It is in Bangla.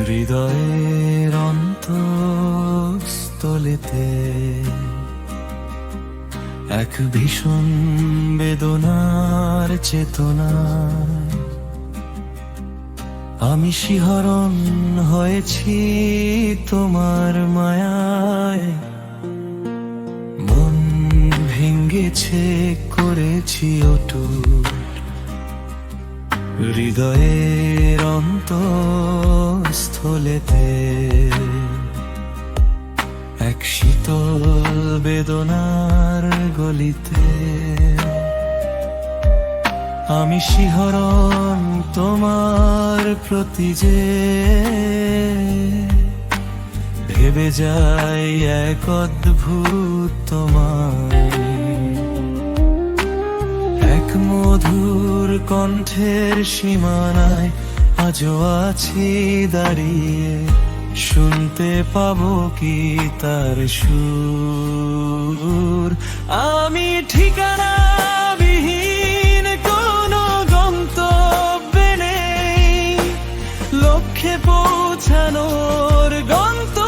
হৃদয়ের অন্তঃস্থলেতে এক ভীষণ বেদনার চেতনা, আমি শিহরণ হয়েছি তোমার মায়ায়। মন ভেঙ্গেছে করেছি অটুট, হৃদয়ের অন্তঃস্থলেতে এক শীতল বেদনার গলিতে আমি শিহরণ তোমার প্রতি যে ভেবে যাই এক অদ্ভুত তোমায়। এক মধুর কণ্ঠের সীমানায় আজও আছি দাঁড়িয়ে, শুনতে পাবো কি তার সুর। আমি ঠিকানা বিহীন কোনো গন্তব্যে নেই, লক্ষ্যে পৌঁছানোর গন্তব্য